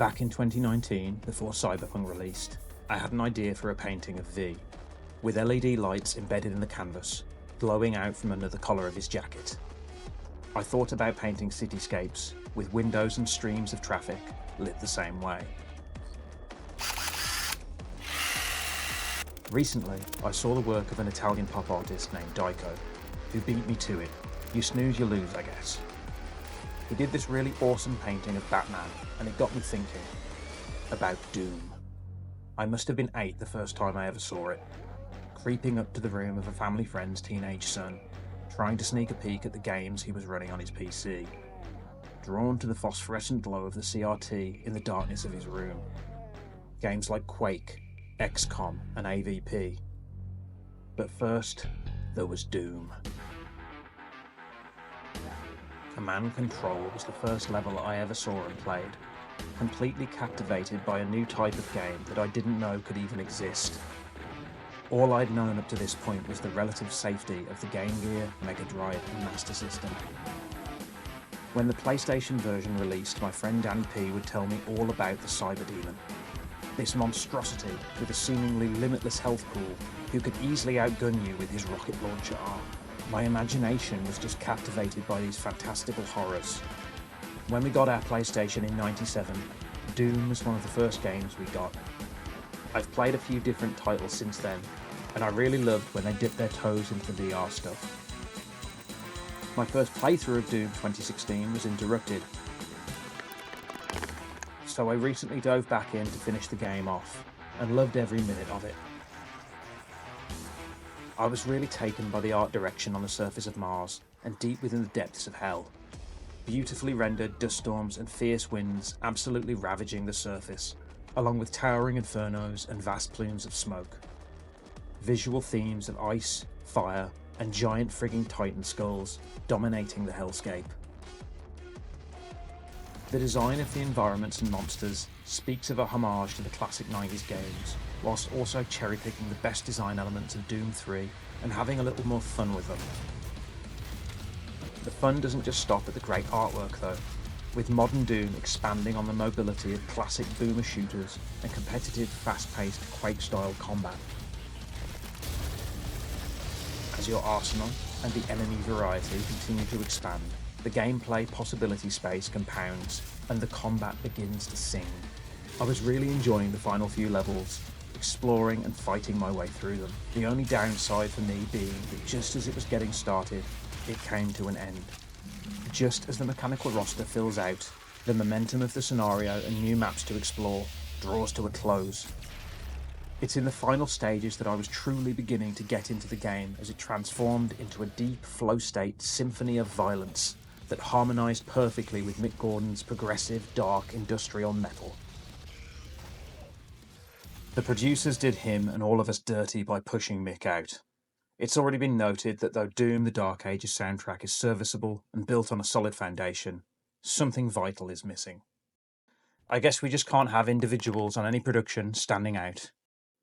Back in 2019, before Cyberpunk released, I had an idea for a painting of V, with LED lights embedded in the canvas, glowing out from under the collar of his jacket. I thought about painting cityscapes, with windows and streams of traffic lit the same way. Recently, I saw the work of an Italian pop artist named Dico, who beat me to it. You snooze, you lose, I guess. He did this really awesome painting of Batman, and it got me thinking about Doom. I must have been 8 the first time I ever saw it, creeping up to the room of a family friend's teenage son, trying to sneak a peek at the games he was running on his PC, drawn to the phosphorescent glow of the CRT in the darkness of his room. Games like Quake, X-Com and AVP. But first, there was Doom. Command Control was the first level I ever saw and played, completely captivated by a new type of game that I didn't know could even exist. All I'd known up to this point was the relative safety of the Game Gear, Mega Drive and Master System. When the PlayStation version released, my friend Danny P would tell me all about the Cyber Demon. This monstrosity with a seemingly limitless health pool who could easily outgun you with his rocket launcher arm. My imagination was just captivated by these fantastical horrors. When we got our PlayStation in '97, Doom was one of the first games we got. I've played a few different titles since then, and I really loved when they dipped their toes into the VR stuff. My first playthrough of Doom 2016 was interrupted, so I recently dove back in to finish the game off, and loved every minute of it. I was really taken by the art direction on the surface of Mars and deep within the depths of hell. Beautifully rendered dust storms and fierce winds absolutely ravaging the surface, along with towering infernos and vast plumes of smoke. Visual themes of ice, fire, and giant frigging titan skulls dominating the hellscape. The design of the environments and monsters speaks of a homage to the classic 90s games, whilst also cherry-picking the best design elements of Doom 3 and having a little more fun with them. The fun doesn't just stop at the great artwork though, with modern Doom expanding on the mobility of classic boomer shooters and competitive, fast-paced Quake-style combat. As your arsenal and the enemy variety continue to expand, the gameplay possibility space compounds and the combat begins to sing. I was really enjoying the final few levels, exploring and fighting my way through them. The only downside for me being that just as it was getting started, it came to an end. Just as the mechanical roster fills out, the momentum of the scenario and new maps to explore draws to a close. It's in the final stages that I was truly beginning to get into the game as it transformed into a deep flow state symphony of violence that harmonised perfectly with Mick Gordon's progressive, dark, industrial metal. The producers did him and all of us dirty by pushing Mick out. It's already been noted that though Doom the Dark Ages soundtrack is serviceable and built on a solid foundation, something vital is missing. I guess we just can't have individuals on any production standing out,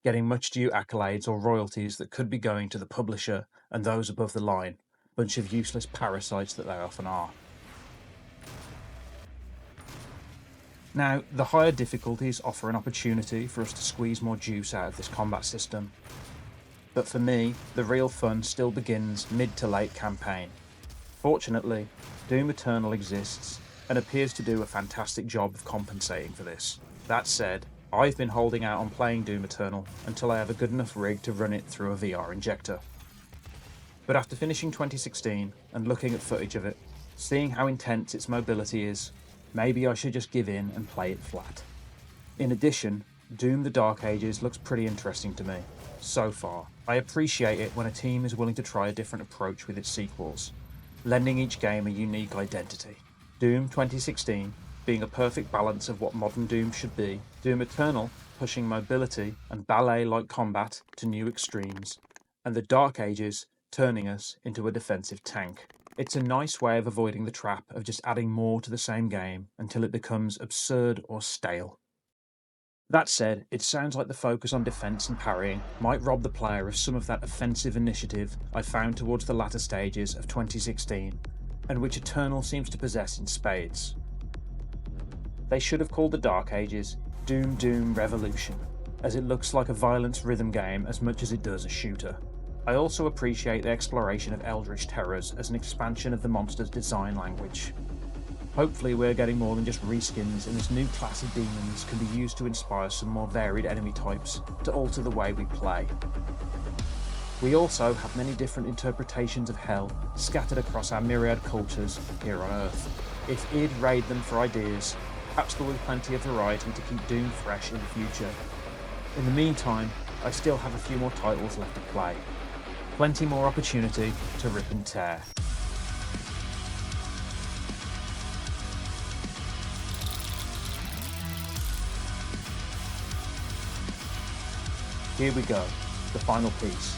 getting much due accolades or royalties that could be going to the publisher and those above the line, bunch of useless parasites that they often are. Now, the higher difficulties offer an opportunity for us to squeeze more juice out of this combat system. But for me, the real fun still begins mid to late campaign. Fortunately, Doom Eternal exists and appears to do a fantastic job of compensating for this. That said, I've been holding out on playing Doom Eternal until I have a good enough rig to run it through a VR injector. But after finishing 2016 and looking at footage of it, seeing how intense its mobility is, maybe I should just give in and play it flat. In addition, Doom the Dark Ages looks pretty interesting to me, so far. I appreciate it when a team is willing to try a different approach with its sequels, lending each game a unique identity. Doom 2016 being a perfect balance of what modern Doom should be, Doom Eternal pushing mobility and ballet-like combat to new extremes, and the Dark Ages turning us into a defensive tank. It's a nice way of avoiding the trap of just adding more to the same game until it becomes absurd or stale. That said, it sounds like the focus on defense and parrying might rob the player of some of that offensive initiative I found towards the latter stages of 2016, and which Eternal seems to possess in spades. They should have called the Dark Ages Doom Revolution, as it looks like a violence rhythm game as much as it does a shooter. I also appreciate the exploration of eldritch terrors as an expansion of the monster's design language. Hopefully we're getting more than just reskins, and this new class of demons can be used to inspire some more varied enemy types to alter the way we play. We also have many different interpretations of hell scattered across our myriad cultures here on Earth. If id raid them for ideas, perhaps there will be plenty of variety to keep Doom fresh in the future. In the meantime, I still have a few more titles left to play. Plenty more opportunity to rip and tear. Here we go, the final piece.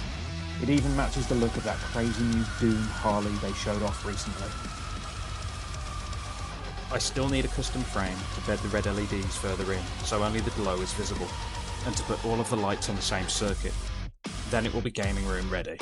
It even matches the look of that crazy new Doom Harley they showed off recently. I still need a custom frame to bed the red LEDs further in, so only the glow is visible, and to put all of the lights on the same circuit. Then it will be gaming room ready.